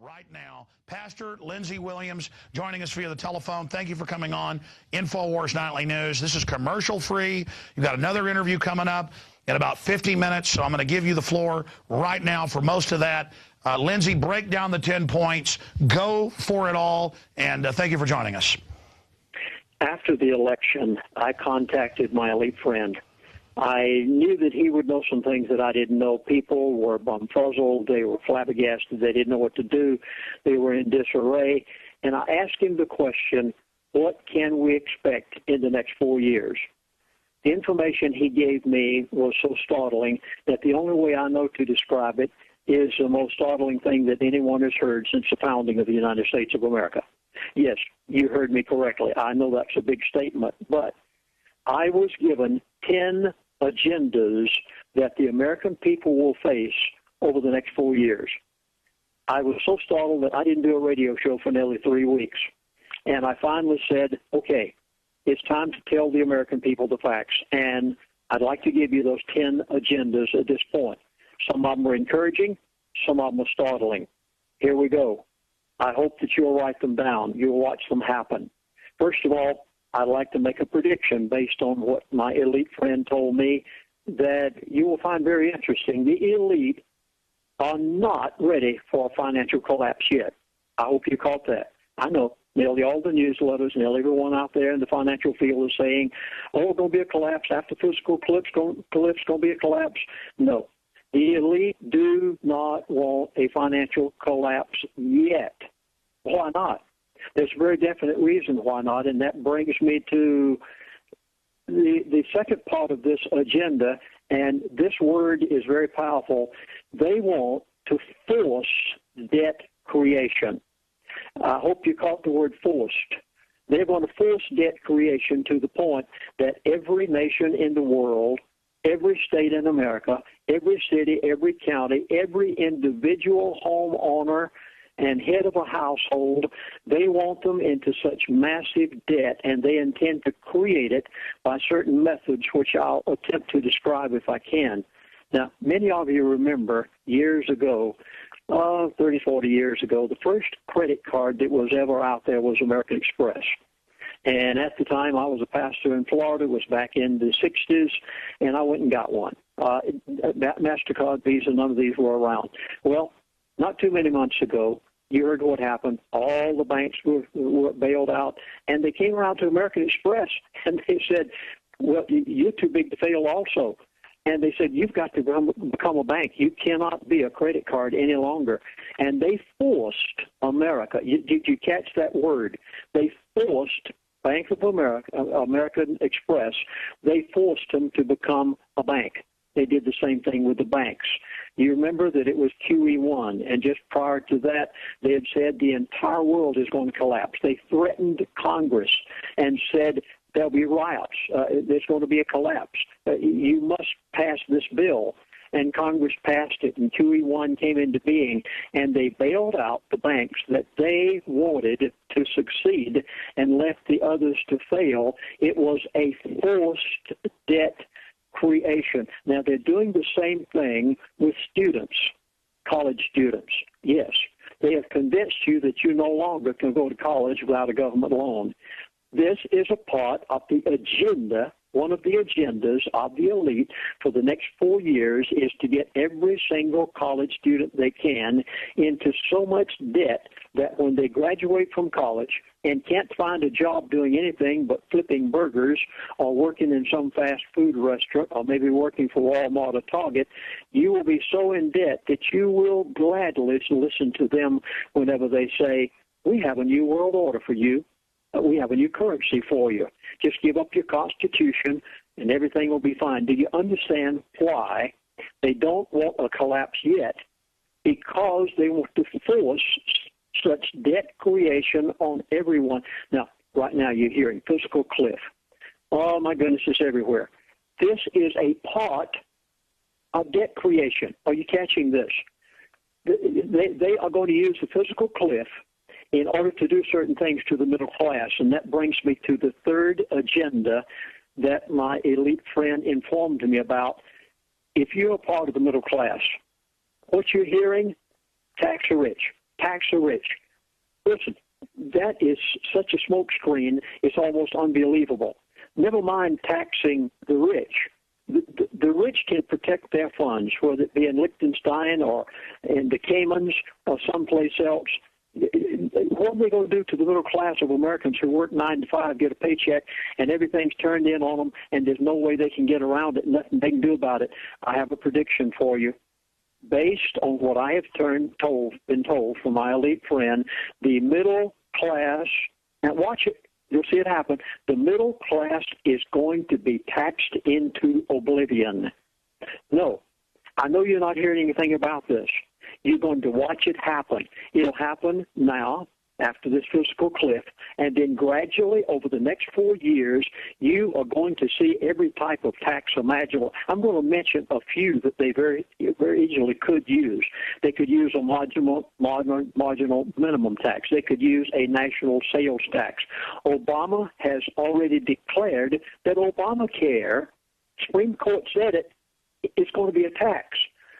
right now. Pastor Lindsey Williams joining us via the telephone. Thank you for coming on InfoWars Nightly News. This is commercial free. You've got another interview coming up in about 50 minutes, so I'm going to give you the floor right now for most of that. Lindsey, break down the 10 points. Go for it all, and thank you for joining us. After the election, I contacted my elite friend. I knew that he would know some things that I didn't know. People were bumfuzzled. They were flabbergasted. They didn't know what to do. They were in disarray. And I asked him the question, what can we expect in the next 4 years? The information he gave me was so startling that the only way I know to describe it is the most startling thing that anyone has heard since the founding of the United States of America. Yes, you heard me correctly. I know that's a big statement, but I was given 10 agendas that the American people will face over the next 4 years. I was so startled that I didn't do a radio show for nearly 3 weeks. And I finally said, okay, it's time to tell the American people the facts. And I'd like to give you those 10 agendas at this point. Some of them are encouraging, some of them are startling. Here we go. I hope that you'll write them down. You'll watch them happen. First of all, I'd like to make a prediction based on what my elite friend told me that you will find very interesting. The elite are not ready for a financial collapse yet. I hope you caught that. I know nearly all the newsletters, nearly everyone out there in the financial field is saying, oh, it's going to be a collapse. After fiscal collapse, going to be a collapse. No. The elite do not want a financial collapse yet. Why not? There's a very definite reason why not, and that brings me to the second part of this agenda, and this word is very powerful. They want to force debt creation. I hope you caught the word forced. They're going to force debt creation to the point that every nation in the world, every state in America, every city, every county, every individual homeowner and head of a household, they want them into such massive debt, and they intend to create it by certain methods, which I'll attempt to describe if I can. Now, many of you remember years ago, 30, 40 years ago, the first credit card that was ever out there was American Express. And at the time, I was a pastor in Florida. It was back in the 60s, and I went and got one. MasterCard, Visa, none of these were around. Well, not too many months ago, you heard what happened. All the banks were bailed out, and they came around to American Express, and they said, well, you're too big to fail also. And they said, you've got to become a bank. You cannot be a credit card any longer. And they forced America. Did you catch that word? They forced Bank of America, American Express, they forced them to become a bank. They did the same thing with the banks. You remember that it was QE1, and just prior to that, they had said the entire world is going to collapse. They threatened Congress and said there'll be riots. There's going to be a collapse. You must pass this bill. And Congress passed it, and QE1 came into being, and they bailed out the banks that they wanted to succeed and left the others to fail. It was a forced debt creation. Now, they're doing the same thing with students, college students. Yes, they have convinced you that you no longer can go to college without a government loan. This is a part of the agenda. One of the agendas of the elite for the next 4 years is to get every single college student they can into so much debt that when they graduate from college and can't find a job doing anything but flipping burgers or working in some fast food restaurant or maybe working for Walmart or Target, you will be so in debt that you will gladly listen to them whenever they say, we have a new world order for you. We have a new currency for you. Just give up your Constitution, and everything will be fine. Do you understand why they don't want a collapse yet? Because they want to force such debt creation on everyone. Now, right now you're hearing fiscal cliff. Oh, my goodness, it's everywhere. This is a part of debt creation. Are you catching this? They are going to use the fiscal cliff in order to do certain things to the middle class. And that brings me to the third agenda that my elite friend informed me about. If you're a part of the middle class, what you're hearing, tax the rich, tax the rich. Listen, that is such a smokescreen, it's almost unbelievable. Never mind taxing the rich. The rich can protect their funds, whether it be in Liechtenstein or in the Caymans or someplace else. What are they going to do to the middle class of Americans who work 9 to 5, get a paycheck, and everything's turned in on them, and there's no way they can get around it, nothing they can do about it? I have a prediction for you. Based on what I have been told from my elite friend, the middle class, and watch it, you'll see it happen, the middle class is going to be taxed into oblivion. No, I know you're not hearing anything about this. You're going to watch it happen. It'll happen now, after this fiscal cliff, and then gradually over the next 4 years, you are going to see every type of tax imaginable. I'm going to mention a few that they very, very easily could use. They could use a marginal minimum tax. They could use a national sales tax. Obama has already declared that Obamacare, Supreme Court said it, is going to be a tax.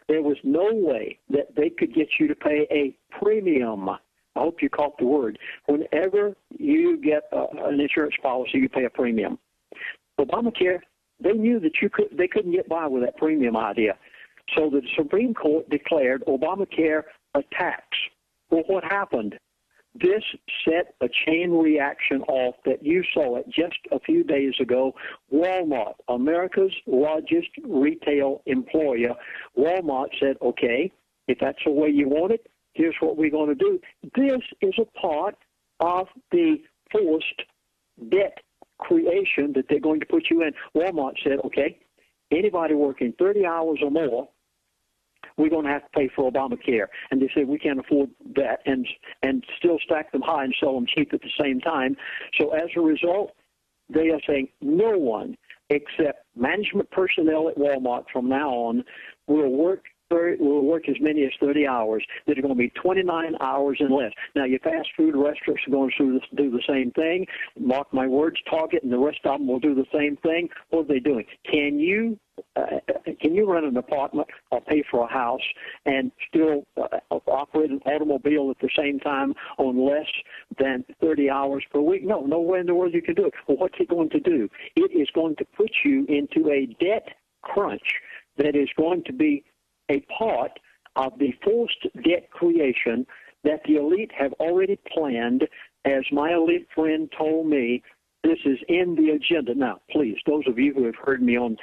There was no way that they could get you to pay a premium. I hope you caught the word. Whenever you get an insurance policy, you pay a premium. Obamacare, they knew that they couldn't get by with that premium idea. So the Supreme Court declared Obamacare a tax. Well, what happened? This set a chain reaction off that you saw it just a few days ago. Walmart, America's largest retail employer, Walmart said, okay, if that's the way you want it, here's what we're going to do. This is a part of the forced debt creation that they're going to put you in. Walmart said, okay, anybody working 30 hours or more, we're going to have to pay for Obamacare. And they said we can't afford that and still stack them high and sell them cheap at the same time. So as a result, they are saying no one except management personnel at Walmart from now on will work as many as 30 hours. That are going to be 29 hours and less. Now, your fast food restaurants are going to do the same thing. Mark my words, Target and the rest of them will do the same thing. What are they doing? Can you rent an apartment or pay for a house and still operate an automobile at the same time on less than 30 hours per week? No, nowhere in the world you can do it. Well, what's it going to do? It is going to put you into a debt crunch that is going to be a part of the forced debt creation that the elite have already planned. As my elite friend told me, this is in the agenda. Now, please, those of you who have heard me on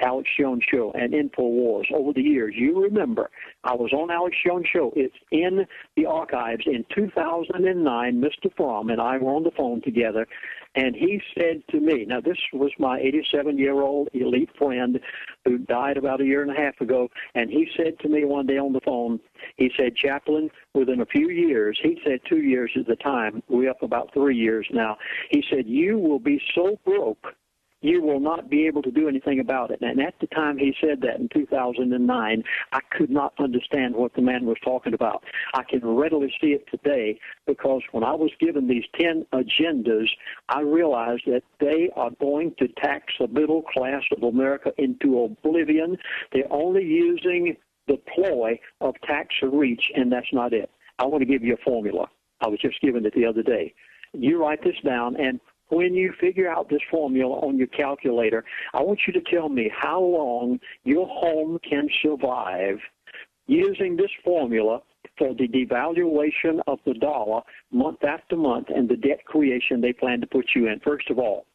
Alex Jones Show and InfoWars over the years, you remember I was on Alex Jones Show. It's in the archives. In 2009, Mr. Fromm and I were on the phone together, and he said to me, now this was my 87-year-old elite friend who died about a year and a half ago, and he said to me one day on the phone, he said, Chaplain, within a few years, he said 2 years at the time, we're up about 3 years now, he said, you will be so broke you will not be able to do anything about it. And at the time he said that in 2009, I could not understand what the man was talking about. I can readily see it today because when I was given these 10 agendas, I realized that they are going to tax the middle class of America into oblivion. They're only using the ploy of tax or reach, and that's not it. I want to give you a formula. I was just given it the other day. You write this down, and when you figure out this formula on your calculator, I want you to tell me how long your home can survive using this formula for the devaluation of the dollar month after month and the debt creation they plan to put you in. First of all,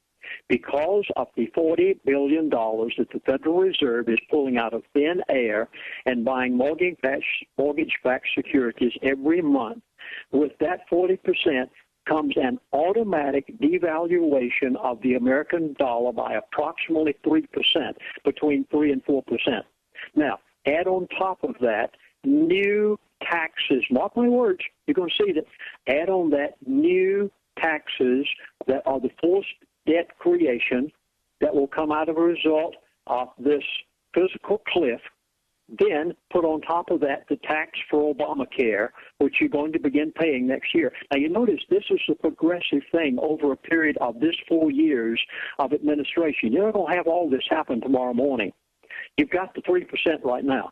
because of the $40 billion that the Federal Reserve is pulling out of thin air and buying mortgage-backed securities every month, with that 40%, comes an automatic devaluation of the American dollar by approximately 3%, between 3 and 4%. Now, add on top of that new taxes. Mark my words, you're going to see that. Add on that new taxes that are the forced debt creation that will come out of a result of this fiscal cliff. Then put on top of that the tax for Obamacare, which you're going to begin paying next year. Now, you notice this is a progressive thing over a period of this 4 years of administration. You're not going to have all this happen tomorrow morning. You've got the 3% right now.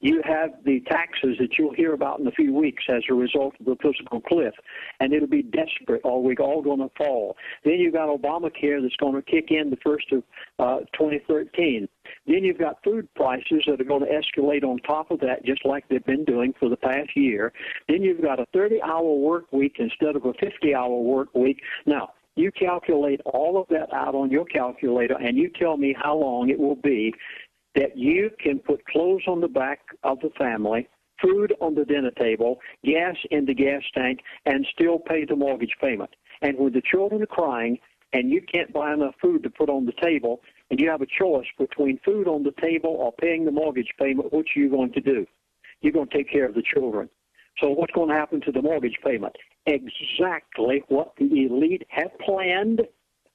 You have the taxes that you'll hear about in a few weeks as a result of the fiscal cliff, and it'll be desperate, or we're all going to fall. Then you've got Obamacare that's going to kick in the first of 2013. Then you've got food prices that are going to escalate on top of that, just like they've been doing for the past year. Then you've got a 30-hour work week instead of a 50-hour work week. Now, you calculate all of that out on your calculator, and you tell me how long it will be that you can put clothes on the back of the family, food on the dinner table, gas in the gas tank, and still pay the mortgage payment. And when the children are crying and you can't buy enough food to put on the table, and you have a choice between food on the table or paying the mortgage payment, what are you going to do? You're going to take care of the children. So what's going to happen to the mortgage payment? Exactly what the elite have planned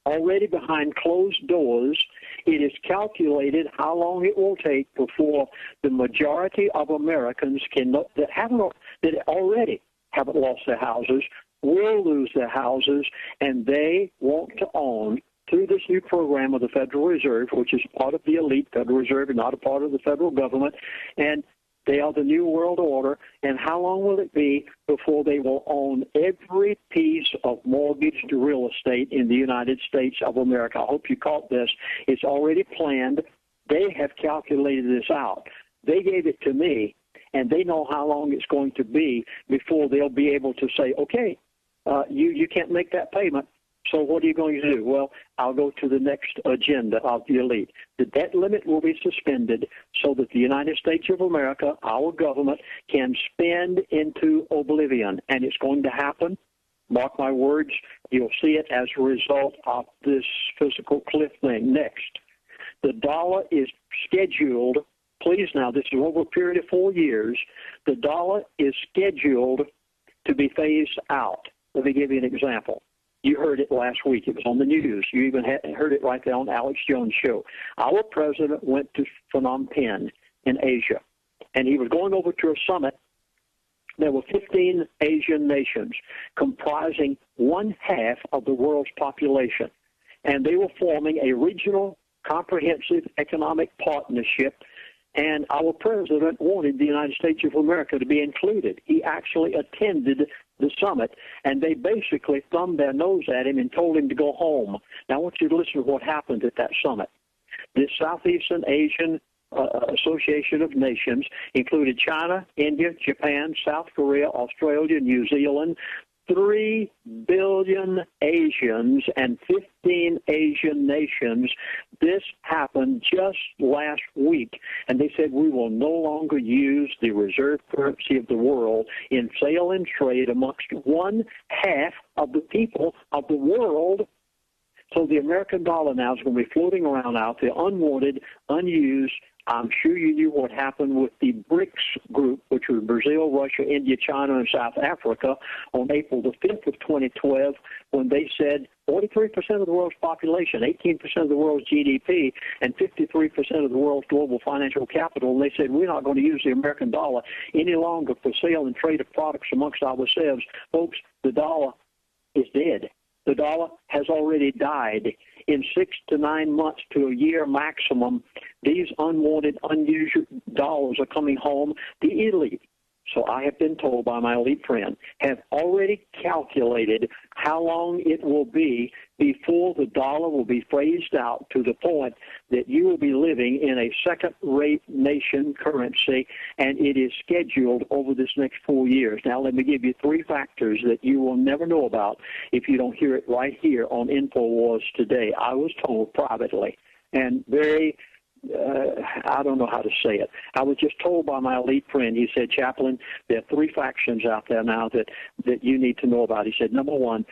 already behind closed doors. It is calculated how long it will take before the majority of Americans that already haven't lost their houses will lose their houses, and they want to own, through this new program of the Federal Reserve, which is part of the elite Federal Reserve and not a part of the federal government, and they are the New World Order. And how long will it be before they will own every piece of mortgaged real estate in the United States of America? I hope you caught this. It's already planned. They have calculated this out. They gave it to me, and they know how long it's going to be before they'll be able to say, okay, you can't make that payment. So what are you going to do? Well, I'll go to the next agenda of the elite. The debt limit will be suspended so that the United States of America, our government, can spend into oblivion. And it's going to happen. Mark my words, you'll see it as a result of this physical cliff thing. Next, the dollar is scheduled, please now, this is over a period of 4 years, the dollar is scheduled to be phased out. Let me give you an example. You heard it last week. It was on the news. You even heard it right there on Alex Jones' show. Our president went to Phnom Penh in Asia, and he was going over to a summit. There were 15 Asian nations comprising 1/2 of the world's population, and they were forming a regional comprehensive economic partnership. And our president wanted the United States of America to be included. He actually attended the summit, and they basically thumbed their nose at him and told him to go home. Now, I want you to listen to what happened at that summit. The Southeastern Asian Association of Nations included China, India, Japan, South Korea, Australia, New Zealand, 3 billion Asians and 15 Asian nations. This happened just last week, and they said we will no longer use the reserve currency of the world in sale and trade amongst 1/2 of the people of the world. So the American dollar now is going to be floating around out there, unwanted, unused. I'm sure you knew what happened with the BRICS group, which was Brazil, Russia, India, China, and South Africa, on April the 5th of 2012, when they said 43% of the world's population, 18% of the world's GDP, and 53% of the world's global financial capital. And they said, we're not going to use the American dollar any longer for sale and trade of products amongst ourselves. Folks, the dollar is dead. The dollar has already died. In 6 to 9 months to a year maximum, these unwanted, unusual dollars are coming home. The elite, so I have been told by my elite friend, have already calculated how long it will be before the dollar will be phased out to the point that you will be living in a second-rate nation currency, and it is scheduled over this next 4 years. Now, let me give you 3 factors that you will never know about if you don't hear it right here on InfoWars today. I was told privately, and very I don't know how to say it. I was just told by my elite friend, he said, Chaplain, there are 3 factions out there now that you need to know about. He said, number 1,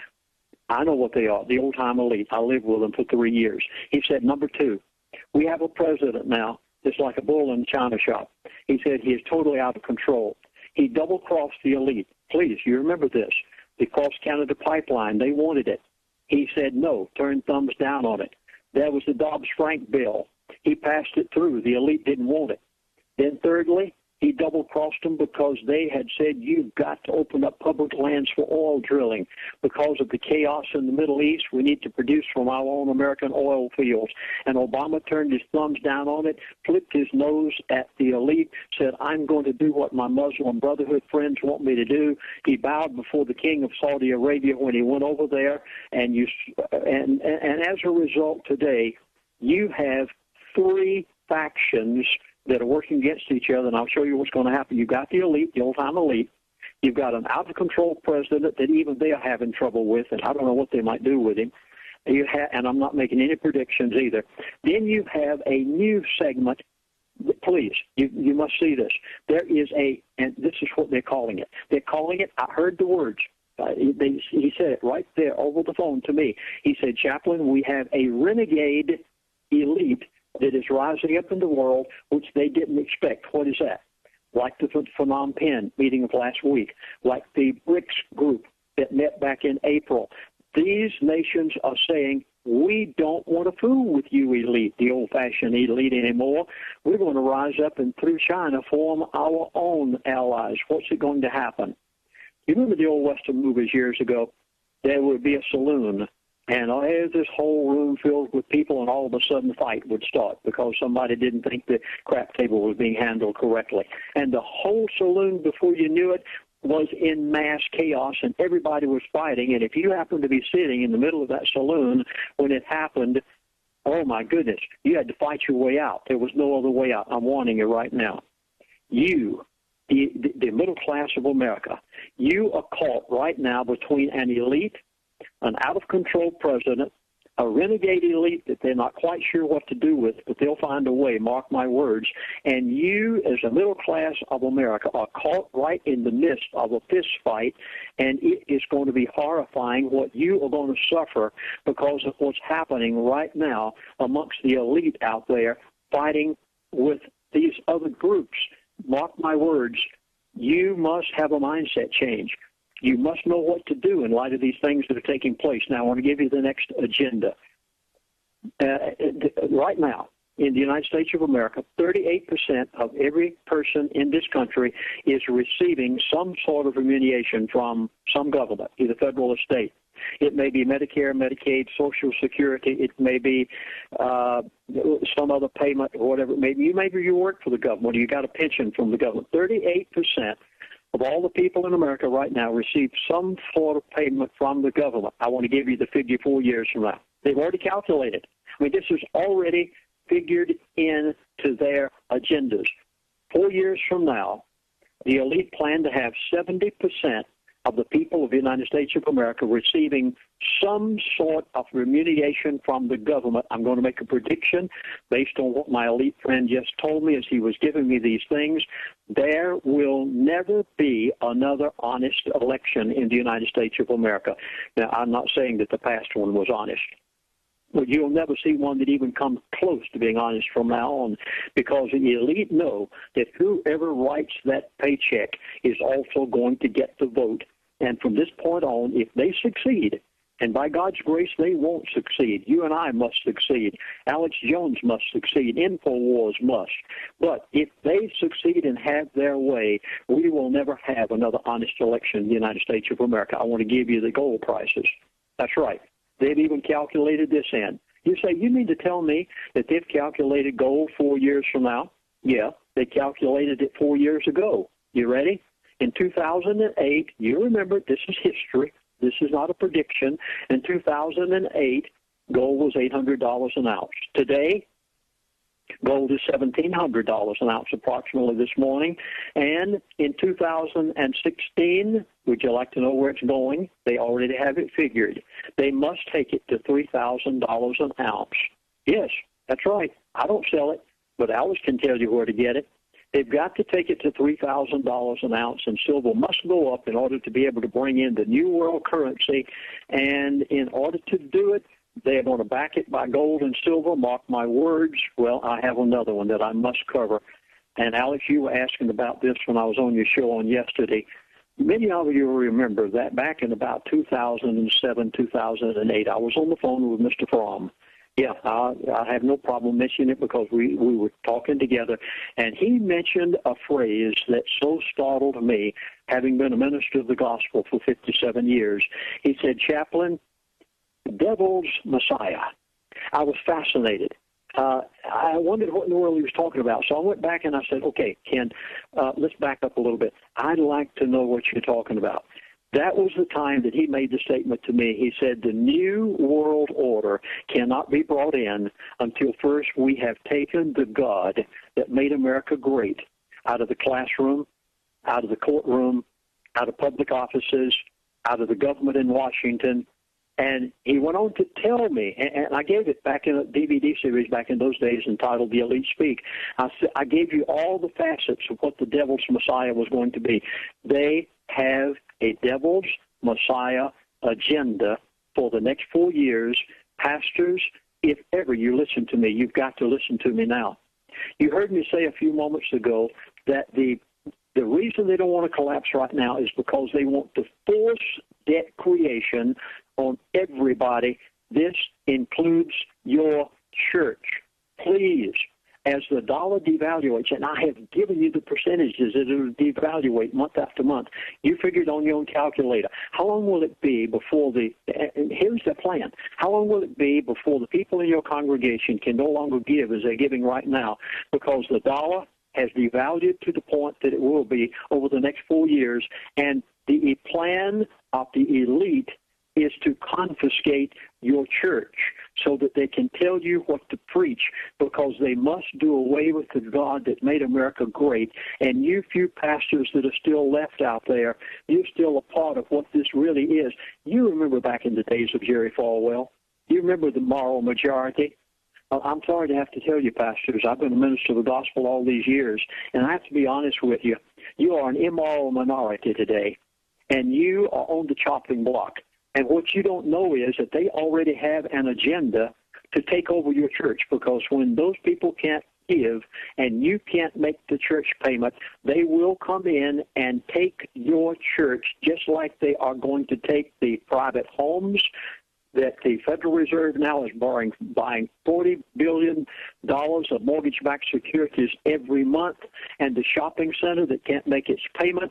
I know what they are, the old-time elite. I lived with them for 3 years. He said, number 2, we have a president now that's like a bull in a china shop. He said he is totally out of control. He double-crossed the elite. Please, you remember this. The Cross-Canada Pipeline, they wanted it. He said no, turned thumbs down on it. There was the Dobbs-Frank bill. He passed it through. The elite didn't want it. Then thirdly, He double-crossed them because they had said, you've got to open up public lands for oil drilling. Because of the chaos in the Middle East, we need to produce from our own American oil fields. And Obama turned his thumbs down on it, flipped his nose at the elite, said, I'm going to do what my Muslim Brotherhood friends want me to do. He bowed before the king of Saudi Arabia when he went over there. And as a result today, you have three factions that are working against each other, and I'll show you what's going to happen. You've got the elite, the old-time elite. You've got an out-of-control president that even they are having trouble with, and I don't know what they might do with him. And I'm not making any predictions either. Then you have a new segment. Please, you must see this. There is and this is what they're calling it. They're calling it, I heard the words. He said it right there over the phone to me. He said, Chaplain, we have a renegade elite that is rising up in the world, which they didn't expect. What is that? Like the Phnom Penh meeting of last week, like the BRICS group that met back in April. These nations are saying, we don't want to fool with you, elite, the old-fashioned elite anymore. We're going to rise up and through China form our own allies. What's it going to happen? You remember the old Western movies years ago? There would be a saloon, and there's this whole room filled with people, and all of a sudden a fight would start because somebody didn't think the crap table was being handled correctly. And the whole saloon, before you knew it, was in mass chaos, and everybody was fighting. And if you happened to be sitting in the middle of that saloon when it happened, oh, my goodness, you had to fight your way out. There was no other way out. I'm warning you right now. You, the middle class of America, you are caught right now between an elite, an out-of-control president, a renegade elite that they're not quite sure what to do with, but they'll find a way, mark my words. And you, as a middle class of America, are caught right in the midst of a fist fight, and it is going to be horrifying what you are going to suffer because of what's happening right now amongst the elite out there fighting with these other groups. Mark my words, you must have a mindset change. You must know what to do in light of these things that are taking place. Now, I want to give you the next agenda. Right now, in the United States of America, 38% of every person in this country is receiving some sort of remuneration from some government, either federal or state. It may be Medicare, Medicaid, Social Security. It may be some other payment or whatever. Maybe you work for the government or you got a pension from the government. 38% of all the people in America right now receive some sort of payment from the government. I want to give you the figure 4 years from now. They've already calculated. I mean, this is already figured into their agendas. 4 years from now, the elite plan to have 70% of the people of the United States of America receiving some sort of remuneration from the government. I'm going to make a prediction based on what my elite friend just told me as he was giving me these things. There will never be another honest election in the United States of America. Now, I'm not saying that the past one was honest, but you'll never see one that even comes close to being honest from now on, because the elite know that whoever writes that paycheck is also going to get the vote. And from this point on, if they succeed, and by God's grace, they won't succeed. You and I must succeed. Alex Jones must succeed. InfoWars must. But if they succeed and have their way, we will never have another honest election in the United States of America. I want to give you the gold prices. That's right. They've even calculated this in. You say, you mean to tell me that they've calculated gold 4 years from now? Yeah, they calculated it 4 years ago. You ready? In 2008, you remember, this is history. This is not a prediction. In 2008, gold was $800 an ounce. Today, gold is $1,700 an ounce approximately this morning. And in 2016, would you like to know where it's going? They already have it figured. They must take it to $3,000 an ounce. Yes, that's right. I don't sell it, but Alice can tell you where to get it. They've got to take it to $3,000 an ounce, and silver must go up in order to be able to bring in the new world currency. And in order to do it, they are going to back it by gold and silver. Mark my words. Well, I have another one that I must cover. And, Alex, you were asking about this when I was on your show on yesterday. Many of you will remember that back in about 2007, 2008, I was on the phone with Mr. Fromm. Yeah, I have no problem mentioning it because we were talking together, and he mentioned a phrase that so startled me, having been a minister of the gospel for 57 years. He said, "Chaplain, devil's Messiah." I was fascinated. I wondered what in the world he was talking about. So I went back and I said, "Okay, Ken, let's back up a little bit. I'd like to know what you're talking about." That was the time that he made the statement to me. He said, "The new world order cannot be brought in until first we have taken the God that made America great out of the classroom, out of the courtroom, out of public offices, out of the government in Washington." And he went on to tell me, and I gave it back in a DVD series back in those days entitled The Elite Speak. I gave you all the facets of what the devil's Messiah was going to be. They have a devil's Messiah agenda for the next 4 years. Pastors, if ever you listen to me, you've got to listen to me now. You heard me say a few moments ago that the reason they don't want to collapse right now is because they want to force debt creation on everybody. This includes your church. Please, as the dollar devaluates, and I have given you the percentages that it will devaluate month after month, you figured on your own calculator. How long will it be before and here's the plan, how long will it be before the people in your congregation can no longer give as they're giving right now because the dollar has devalued to the point that it will be over the next 4 years, and the plan of the elite is to confiscate your church so that they can tell you what to preach, because they must do away with the God that made America great. And you few pastors that are still left out there, you're still a part of what this really is. You remember back in the days of Jerry Falwell. You remember the moral majority. I'm sorry to have to tell you, pastors, I've been a minister of the gospel all these years, and I have to be honest with you. You are an immoral minority today, and you are on the chopping block. And what you don't know is that they already have an agenda to take over your church, because when those people can't give and you can't make the church payment, they will come in and take your church, just like they are going to take the private homes that the Federal Reserve now is buying $40 billion of mortgage-backed securities every month, and the shopping center that can't make its payment,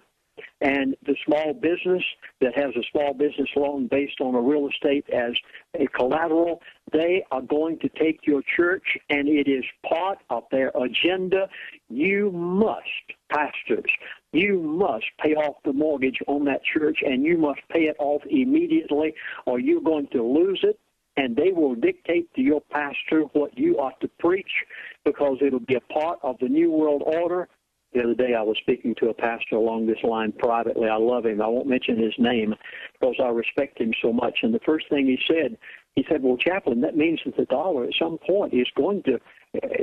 and the small business that has a small business loan based on a real estate as a collateral. They are going to take your church, and it is part of their agenda. You must, pastors, you must pay off the mortgage on that church, and you must pay it off immediately, or you're going to lose it, and they will dictate to your pastor what you ought to preach, because it'll be a part of the New World Order. The other day I was speaking to a pastor along this line privately. I love him. I won't mention his name because I respect him so much. And the first thing he said, "Well, Chaplain, that means that the dollar at some point is going to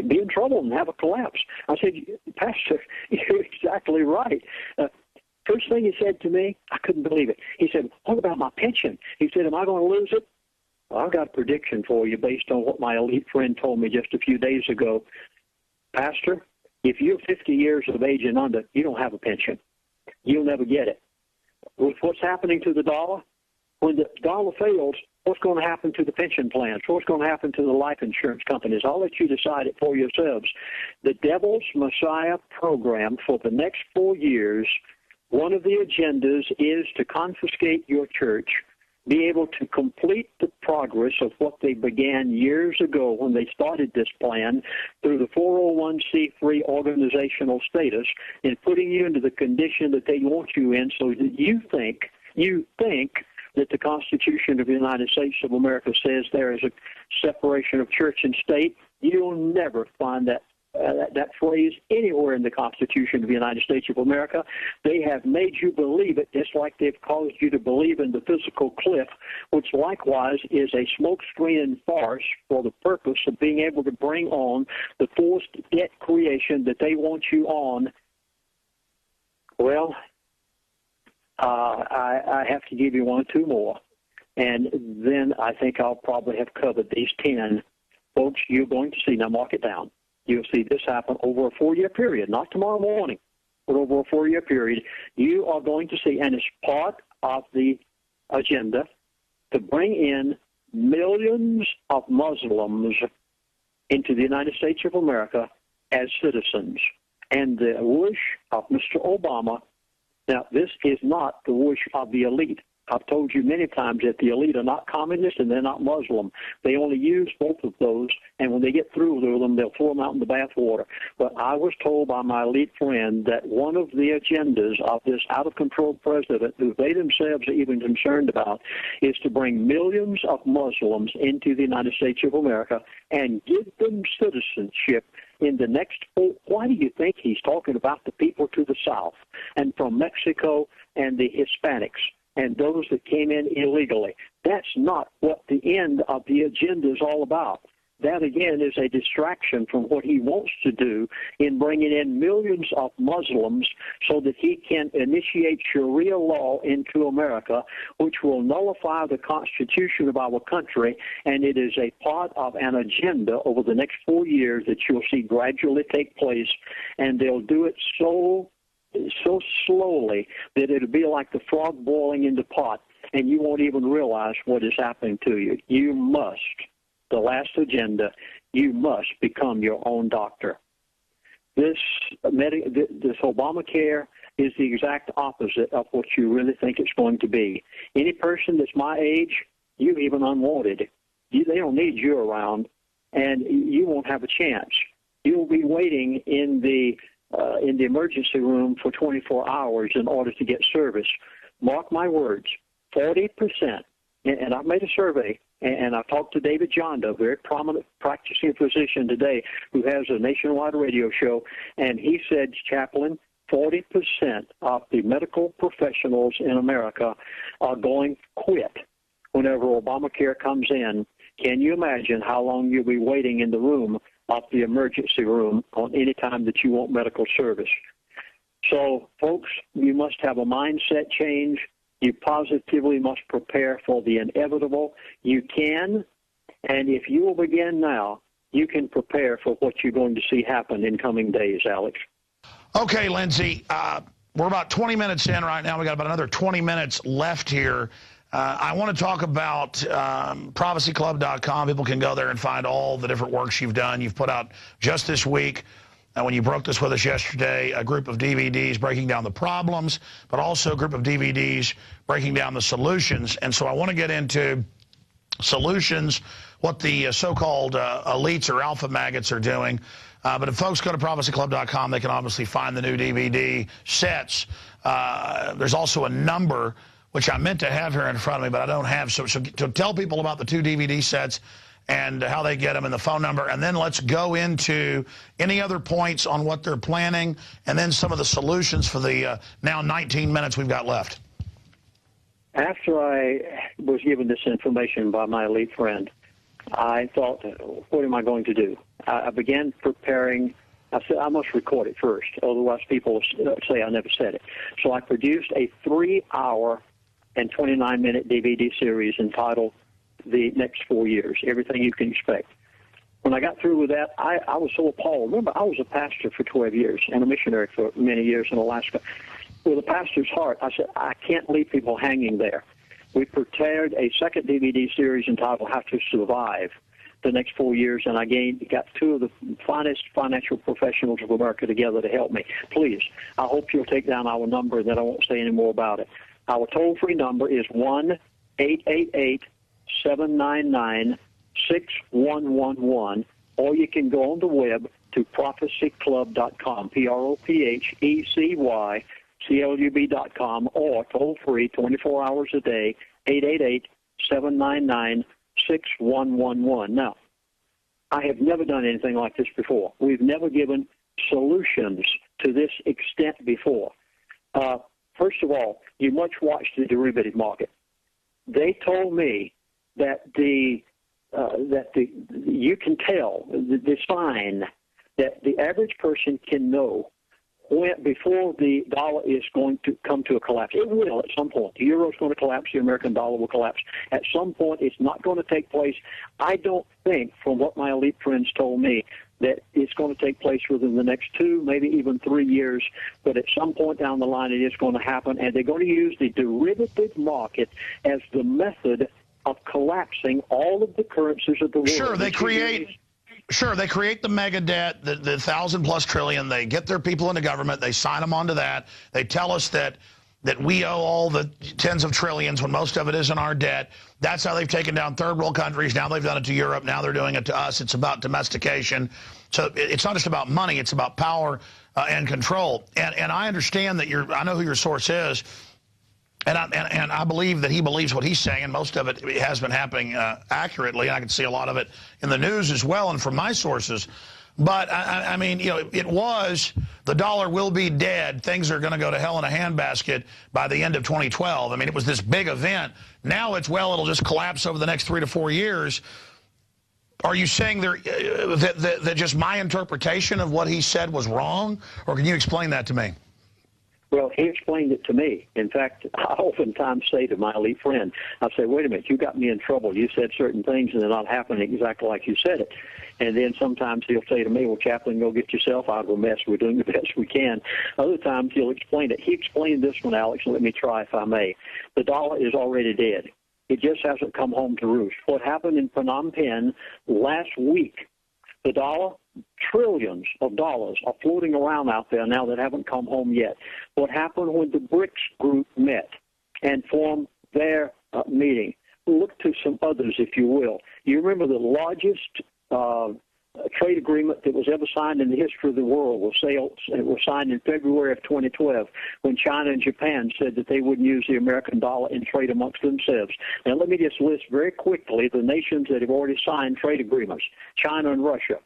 be in trouble and have a collapse." I said, "Pastor, you're exactly right." First thing he said to me, I couldn't believe it. He said, "What about my pension?" He said, "Am I going to lose it?" Well, I've got a prediction for you based on what my elite friend told me just a few days ago. Pastor, if you're 50 years of age and under, you don't have a pension. You'll never get it. With what's happening to the dollar, when the dollar fails, what's going to happen to the pension plans? What's going to happen to the life insurance companies? I'll let you decide it for yourselves. The Devil's Messiah program for the next 4 years, one of the agendas is to confiscate your church, be able to complete the progress of what they began years ago when they started this plan through the 401c3 organizational status, and putting you into the condition that they want you in, so that you think that the Constitution of the United States of America says there is a separation of church and state. You'll never find that phrase anywhere in the Constitution of the United States of America. They have made you believe it, just like they've caused you to believe in the physical cliff, which likewise is a smokescreen and farce for the purpose of being able to bring on the forced debt creation that they want you on. Well, I have to give you one or two more, and then I think I'll probably have covered these 10. Folks, you're going to see, now mark it down, you'll see this happen over a 4-year period, not tomorrow morning, but over a 4-year period. You are going to see, and it's part of the agenda, to bring in millions of Muslims into the United States of America as citizens. And the wish of Mr. Obama, now this is not the wish of the elite. I've told you many times that the elite are not communist and they're not Muslim. They only use both of those, and when they get through with them, they'll throw them out in the bathwater. But I was told by my elite friend that one of the agendas of this out-of-control president, who they themselves are even concerned about, is to bring millions of Muslims into the United States of America and give them citizenship in the next. Why do you think he's talking about the people to the south and from Mexico and the Hispanics and those that came in illegally? That's not what the end of the agenda is all about. That, again, is a distraction from what he wants to do in bringing in millions of Muslims so that he can initiate Sharia law into America, which will nullify the Constitution of our country, and it is a part of an agenda over the next 4 years that you'll see gradually take place, and they'll do it so slowly that it'll be like the frog boiling in the pot, and you won't even realize what is happening to you. You must, the last agenda, you must become your own doctor. This Obamacare is the exact opposite of what you really think it's going to be. Any person that's my age, you're even unwanted. They don't need you around, and you won't have a chance. You'll be waiting in the emergency room for 24 hours in order to get service. Mark my words, 40%, and I've made a survey, and I've talked to David Jonda, a very prominent practicing physician today who has a nationwide radio show, and he said, Chaplain, 40% of the medical professionals in America are going to quit whenever Obamacare comes in. Can you imagine how long you'll be waiting in the room of the emergency room on any time that you want medical service? So, folks, you must have a mindset change. You positively must prepare for the inevitable. You can, and if you will begin now, you can prepare for what you're going to see happen in coming days, Alex. Okay, Lindsey, we're about 20 minutes in right now. We got about another 20 minutes left here. I want to talk about prophecyclub.com. People can go there and find all the different works you've done. You've put out just this week, when you broke this with us yesterday, a group of DVDs breaking down the problems, but also a group of DVDs breaking down the solutions. And so I want to get into solutions, what the so-called elites or alpha maggots are doing. But if folks go to prophecyclub.com, they can obviously find the new DVD sets. There's also a number, which I meant to have here in front of me, but I don't have. So to tell people about the 2 DVD sets and how they get them and the phone number, and then let's go into any other points on what they're planning, and then some of the solutions for the now 19 minutes we've got left. After I was given this information by my elite friend, I thought, what am I going to do? I began preparing. I said, I must record it first, otherwise people will say I never said it. So I produced a 3-hour and 29-minute DVD series entitled The Next 4 Years, Everything You Can Expect. When I got through with that, I was so appalled. Remember, I was a pastor for 12 years and a missionary for many years in Alaska. With a pastor's heart, I said, I can't leave people hanging there. We prepared a second DVD series entitled How to Survive the Next 4 Years, and I got 2 of the finest financial professionals of America together to help me. Please, I hope you'll take down our number, and then I won't say any more about it. Our toll-free number is 1-888-799-6111, or you can go on the web to prophecyclub.com, prophecyclub.com, or toll-free 24 hours a day, 888-799-6111. Now, I have never done anything like this before. We've never given solutions to this extent before. First of all, you must watch the derivative market. They told me that you can tell the sign that the average person can know before the dollar is going to come to a collapse. It will at some point. The euro is going to collapse. The American dollar will collapse. At some point, it's not going to take place. I don't think, from what my elite friends told me, that it's going to take place within the next 2, maybe even 3 years. But at some point down the line, it is going to happen. And they're going to use the derivative market as the method of collapsing all of the currencies of the world. Sure, they create the mega debt, the 1,000+ trillion. They get their people into government. They sign them onto that. They tell us that we owe all the tens of trillions when most of it isn't our debt. That's how they've taken down third world countries. Now they've done it to Europe. Now they're doing it to us. It's about domestication. So it's not just about money. It's about power and control. And I understand that I know who your source is. And I believe that he believes what he's saying, and most of it has been happening accurately. And I can see a lot of it in the news as well and from my sources. But, I mean, you know, the dollar will be dead. Things are going to go to hell in a handbasket by the end of 2012. I mean, it was this big event. Now it'll just collapse over the next 3 to 4 years. Are you saying that just my interpretation of what he said was wrong? Or can you explain that to me? Well, he explained it to me. In fact, I oftentimes say to my elite friend, I say, wait a minute, you got me in trouble. You said certain things and they're not happening exactly like you said it. And then sometimes he'll say to me, well, Chaplain, go get yourself out of a mess. We're doing the best we can. Other times he'll explain it. He explained this one, Alex, and let me try if I may. The dollar is already dead. It just hasn't come home to roost. What happened in Phnom Penh last week, the dollar, trillions of dollars are floating around out there now that haven't come home yet. What happened when the BRICS group met and formed their meeting? Look to some others, if you will. You remember the largest trade agreement that was ever signed in the history of the world was signed in February of 2012 when China and Japan said that they wouldn't use the American dollar in trade amongst themselves. Now, let me just list very quickly the nations that have already signed trade agreements: China and Russia,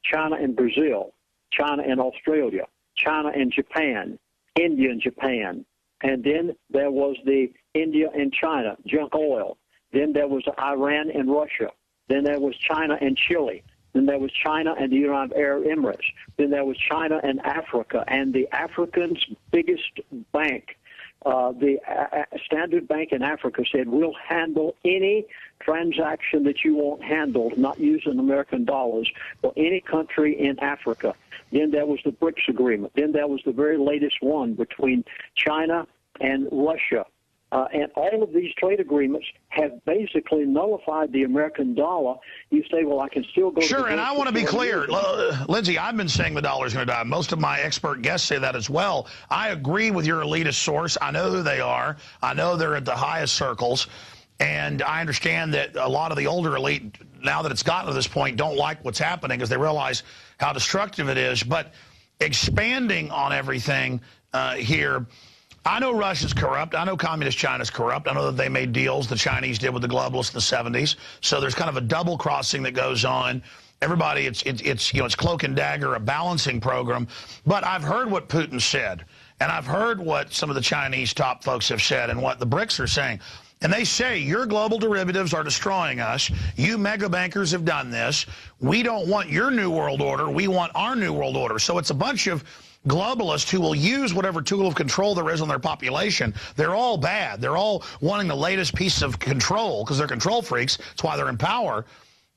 China and Brazil, China and Australia, China and Japan, India and Japan. And then there was the India and China, junk oil. Then there was Iran and Russia. Then there was China and Chile. Then there was China and the United Arab Emirates. Then there was China and Africa. And the Africans' biggest bank, the Standard Bank in Africa, said, we'll handle any transaction that you want handled, not using American dollars, for any country in Africa. Then there was the BRICS agreement. Then there was the very latest one between China and Russia. And all of these trade agreements have basically nullified the American dollar. You say, well, I can still go. Sure, and I want to be clear. Lindsay, I've been saying the dollar's going to die. Most of my expert guests say that as well. I agree with your elitist source. I know who they are. I know they're at the highest circles. And I understand that a lot of the older elite, now that it's gotten to this point, don't like what's happening because they realize how destructive it is. But expanding on everything here, I know Russia's corrupt. I know Communist China's corrupt. I know that they made deals, the Chinese did with the globalists in the 70s. So there's kind of a double crossing that goes on. Everybody, it's cloak and dagger, a balancing program. But I've heard what Putin said, and I've heard what some of the Chinese top folks have said and what the BRICS are saying. And they say, your global derivatives are destroying us. You mega bankers have done this. We don't want your new world order. We want our new world order. So it's a bunch of globalists who will use whatever tool of control there is on their population. They're all bad. They're all wanting the latest piece of control because they're control freaks. That's why they're in power.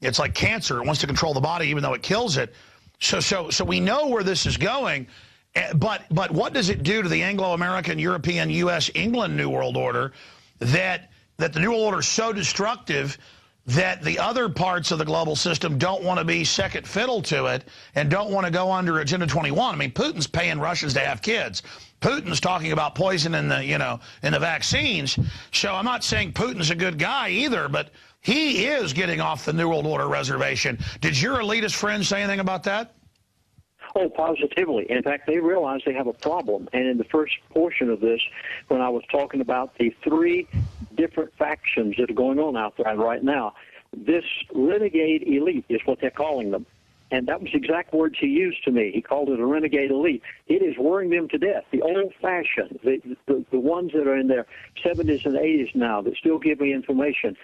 It's like cancer. It wants to control the body even though it kills it. So we know where this is going. But what does it do to the Anglo-American, European, U.S., England New World Order that the New World Order is so destructive that the other parts of the global system don't want to be second fiddle to it and don't want to go under Agenda 21. I mean, Putin's paying Russians to have kids. Putin's talking about poison in the vaccines. So I'm not saying Putin's a good guy either, but he is getting off the New World Order reservation. Did your elitist friends say anything about that? Oh, positively. In fact, they realize they have a problem. And in the first portion of this, when I was talking about the three different factions that are going on out there right now, this renegade elite is what they're calling them. And that was the exact words he used to me. He called it a renegade elite. It is worrying them to death. The old-fashioned, the ones that are in their 70s and 80s now that still give me information,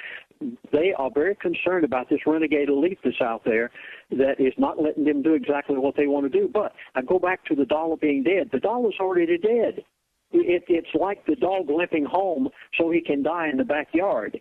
they are very concerned about this renegade elite that's out there that is not letting them do exactly what they want to do. But I go back to the dollar being dead. The dollar's already dead. It's like the dog limping home so he can die in the backyard.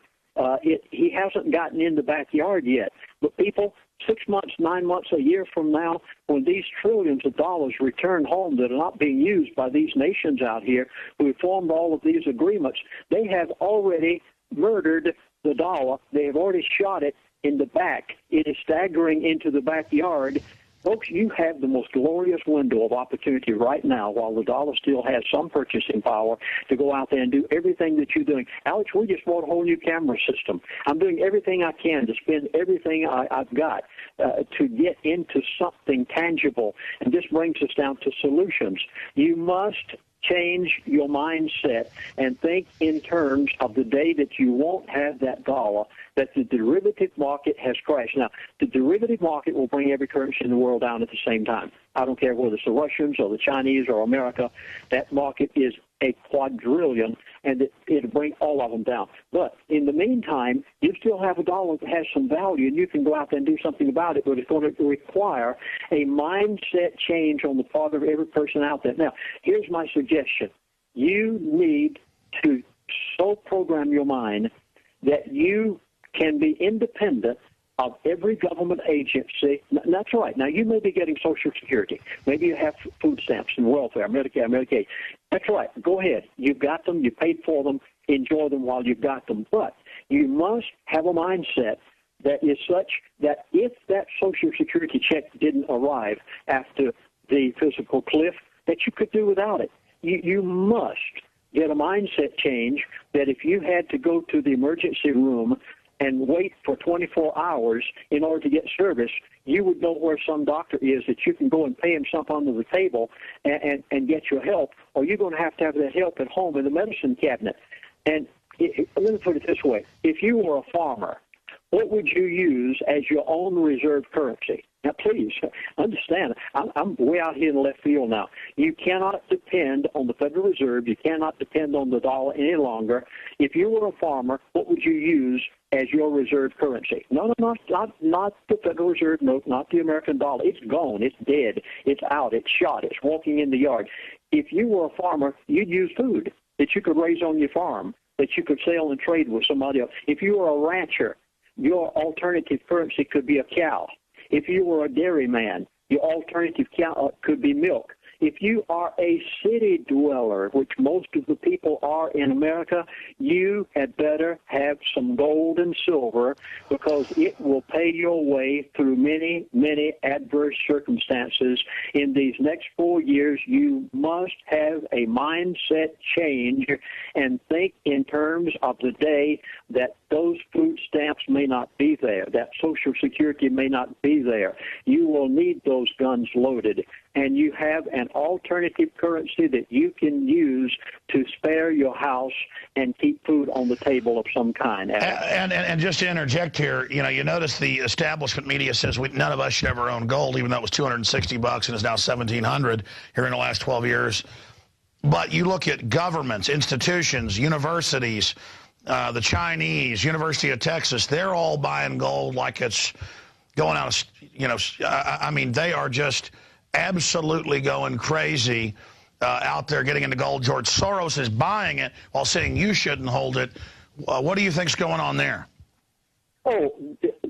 He hasn't gotten in the backyard yet. But people, 6 months, 9 months, a year from now, when these trillions of dollars return home that are not being used by these nations out here who have formed all of these agreements, they have already murdered the dollar. They have already shot it in the back. It is staggering into the backyard. Folks, you have the most glorious window of opportunity right now while the dollar still has some purchasing power to go out there and do everything that you're doing. Alex, we just bought a whole new camera system. I'm doing everything I can to spend everything I've got to get into something tangible. And this brings us down to solutions. You must change your mindset and think in terms of the day that you won't have that dollar, that the derivative market has crashed. Now, the derivative market will bring every currency in the world down at the same time. I don't care whether it's the Russians or the Chinese or America. That market is a quadrillion, and it'll bring all of them down. But in the meantime, you still have a dollar that has some value, and you can go out there and do something about it, but it's going to require a mindset change on the part of every person out there. Now, here's my suggestion. You need to so program your mind that you can be independent of every government agency. That's right. Now, you may be getting Social Security. Maybe you have food stamps and welfare, Medicare, Medicaid. That's right. Go ahead. You've got them. You paid for them. Enjoy them while you've got them. But you must have a mindset that is such that if that Social Security check didn't arrive after the physical cliff, that you could do without it. You must get a mindset change that if you had to go to the emergency room and wait for 24 hours in order to get service, you would know where some doctor is that you can go and pay him something under the table and get your help, or you're going to have that help at home in the medicine cabinet. And let me put it this way. If you were a farmer, what would you use as your own reserve currency? Now, please understand, I'm way out here in left field now. You cannot depend on the Federal Reserve. You cannot depend on the dollar any longer. If you were a farmer, what would you use as your reserve currency? No, not the Federal Reserve note, not the American dollar. It's gone. It's dead. It's out. It's shot. It's walking in the yard. If you were a farmer, you'd use food that you could raise on your farm, that you could sell and trade with somebody else. If you were a rancher, your alternative currency could be a cow. If you were a dairyman, your alternative could be milk. If you are a city dweller, which most of the people are in America, you had better have some gold and silver because it will pay your way through many, many adverse circumstances. In these next 4 years, you must have a mindset change and think in terms of the day that those food stamps may not be there, that Social Security may not be there. You will need those guns loaded, and you have an alternative currency that you can use to spare your house and keep food on the table of some kind. And just to interject here, you notice the establishment media says none of us should ever own gold, even though it was $260 and is now $1,700 here in the last 12 years. But you look at governments, institutions, universities, the Chinese, University of Texas, they're all buying gold like it's going out of, I mean, they are just absolutely going crazy out there getting into gold. George Soros is buying it while saying you shouldn't hold it. What do you think's going on there? Oh,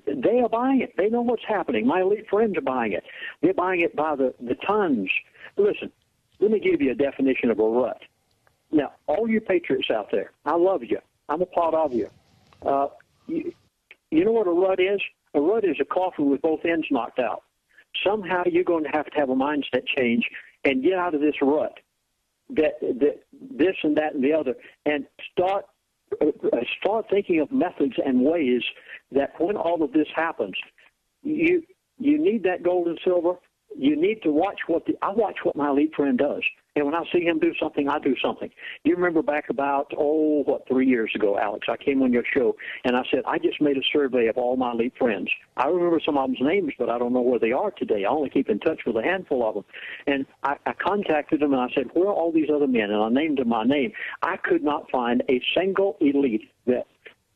they are buying it. They know what's happening. My elite friends are buying it. They're buying it by the tons. Listen, let me give you a definition of a rut. Now, all you patriots out there, I love you. I'm a part of you. You know what a rut is? A rut is a coffin with both ends knocked out. Somehow you're going to have a mindset change and get out of this rut, that this and that and the other, and start thinking of methods and ways that when all of this happens, you need that gold and silver. You need to watch I watch what my elite friend does. And when I see him do something, I do something. You remember back about, 3 years ago, Alex, I came on your show, and I said, I just made a survey of all my elite friends. I remember some of them's names, but I don't know where they are today. I only keep in touch with a handful of them. And I contacted them, and I said, where are all these other men? And I named them my name. I could not find a single elite that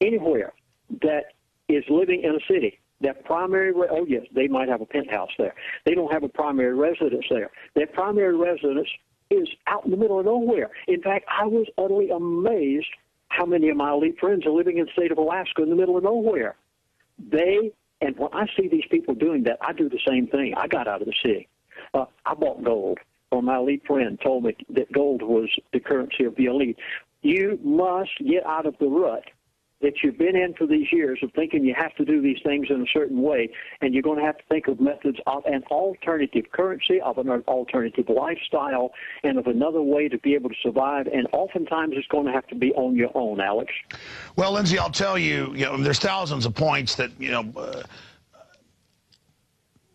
anywhere that is living in a city. That primary, yes, they might have a penthouse there. They don't have a primary residence there. Their primary residence is out in the middle of nowhere. In fact, I was utterly amazed how many of my elite friends are living in the state of Alaska in the middle of nowhere. And when I see these people doing that, I do the same thing. I got out of the city. I bought gold, or my elite friend told me that gold was the currency of the elite. You must get out of the rut that you've been in for these years of thinking you have to do these things in a certain way, and you're going to have to think of methods of an alternative currency, of an alternative lifestyle, and of another way to be able to survive, and oftentimes it's going to have to be on your own, Alex. Well, Lindsay, I'll tell you, there's thousands of points that,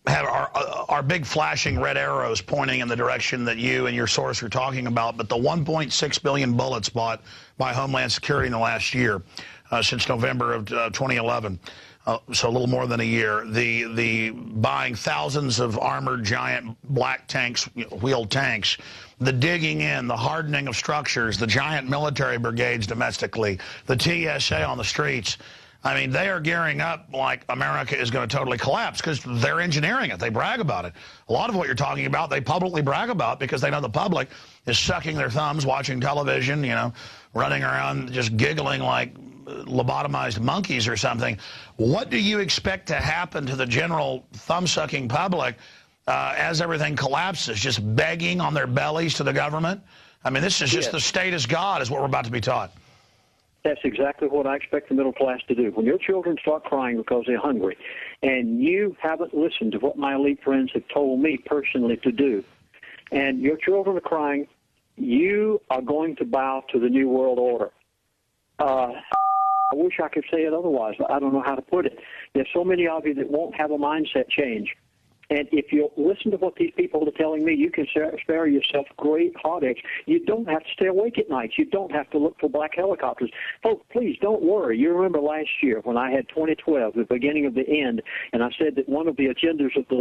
have our big flashing red arrows pointing in the direction that you and your source are talking about, but the 1.6 billion bullets bought by Homeland Security in the last year, since November of 2011, so a little more than a year, the buying thousands of armored giant black tanks, wheeled tanks, the digging in, the hardening of structures, the giant military brigades domestically, the TSA on the streets. I mean, they are gearing up like America is going to totally collapse because they're engineering it. They brag about it. A lot of what you're talking about, they publicly brag about because they know the public is sucking their thumbs, watching television, running around just giggling like lobotomized monkeys or something. What do you expect to happen to the general thumb-sucking public as everything collapses, just begging on their bellies to the government? I mean, this is just the state is God is what we're about to be taught. That's exactly what I expect the middle class to do. When your children start crying because they're hungry, and you haven't listened to what my elite friends have told me personally to do, and your children are crying, you are going to bow to the New World Order. I wish I could say it otherwise, but I don't know how to put it. There's so many of you that won't have a mindset change. And if you listen to what these people are telling me, you can spare yourself great heartaches. You don't have to stay awake at night. You don't have to look for black helicopters. Folks, please don't worry. You remember last year when I had 2012, the beginning of the end, and I said that one of the agendas of the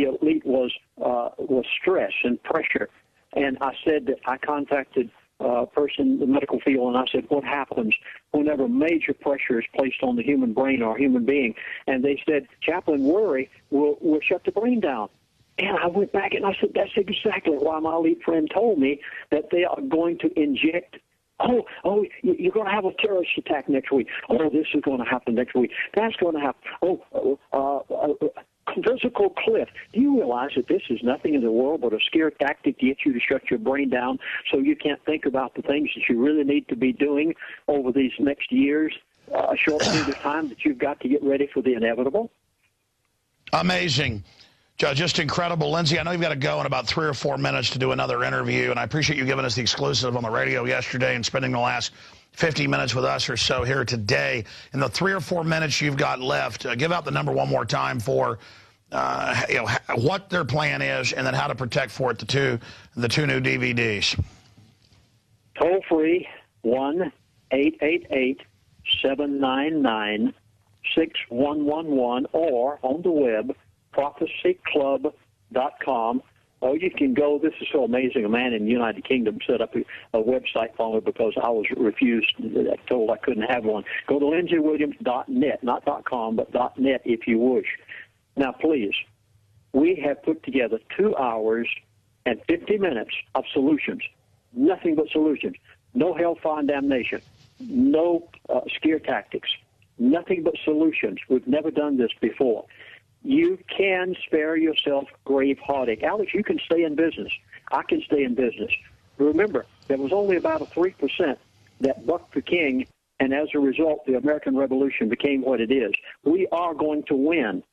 elite was stress and pressure. And I said that I contacted person in the medical field, and I said, what happens whenever major pressure is placed on the human brain or human being? And they said, Chaplain, worry will shut the brain down. And I went back and I said, that's exactly why my elite friend told me that they are going to inject. Oh, you're going to have a terrorist attack next week. Oh, this is going to happen next week. That's going to happen. Physical cliff. Do you realize that this is nothing in the world but a scare tactic to get you to shut your brain down so you can't think about the things that you really need to be doing over these next years, a short period of time that you've got to get ready for the inevitable? Amazing. Just incredible. Lindsay, I know you've got to go in about 3 or 4 minutes to do another interview, and I appreciate you giving us the exclusive on the radio yesterday and spending the last 50 minutes with us or so here today. In the 3 or 4 minutes you've got left, give out the number one more time for what their plan is and then how to protect for it, the two new DVDs. Toll free, 1-888-799-6111, or on the web, prophecyclub.com. Or you can go, this is so amazing, a man in the United Kingdom set up a website for me because I was refused, told I couldn't have one. Go to lindsaywilliams.net, not .com, but .net if you wish. Now, please, we have put together 2 hours and 50 minutes of solutions, nothing but solutions. No hellfire and damnation, no scare tactics, nothing but solutions. We've never done this before. You can spare yourself grave heartache. Alex, you can stay in business. I can stay in business. Remember, there was only about a 3% that bucked the king, and as a result, the American Revolution became what it is. We are going to win.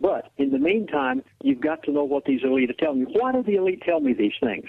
But in the meantime, you've got to know what these elite are telling you. Why do the elite tell me these things?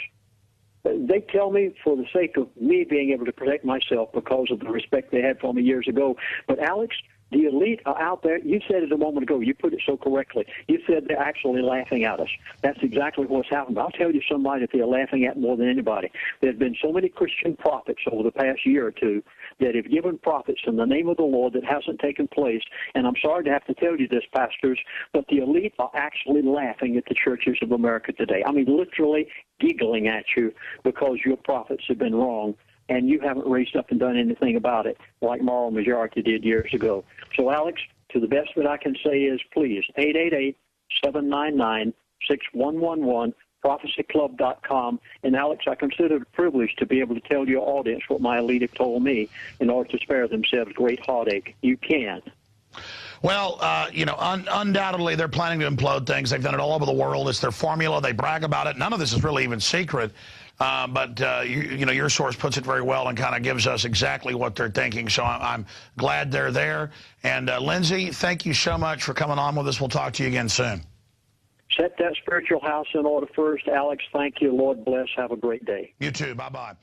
They tell me for the sake of me being able to protect myself because of the respect they had for me years ago. But, Alex, the elite are out there. You said it a moment ago. You put it so correctly. You said they're actually laughing at us. That's exactly what's happened. I'll tell you somebody that they're laughing at more than anybody. There's been so many Christian prophets over the past year or two that have given prophets in the name of the Lord that hasn't taken place. And I'm sorry to have to tell you this, pastors, but the elite are actually laughing at the churches of America today. I mean, literally giggling at you because your prophets have been wrong and you haven't raised up and done anything about it like moral majority did years ago. So, Alex, to the best that I can say is, please, 888-799-6111, prophecyclub.com. And, Alex, I consider it a privilege to be able to tell your audience what my elite have told me in order to spare themselves great heartache. You can. Well, you know, undoubtedly they're planning to implode things. They've done it all over the world. It's their formula. They brag about it. None of this is really even secret. But you know, your source puts it very well and kind of gives us exactly what they're thinking. So I'm glad they're there. And Lindsey, thank you so much for coming on with us. We'll talk to you again soon. Set that spiritual house in order first. Alex, thank you. Lord bless. Have a great day. You too. Bye-bye.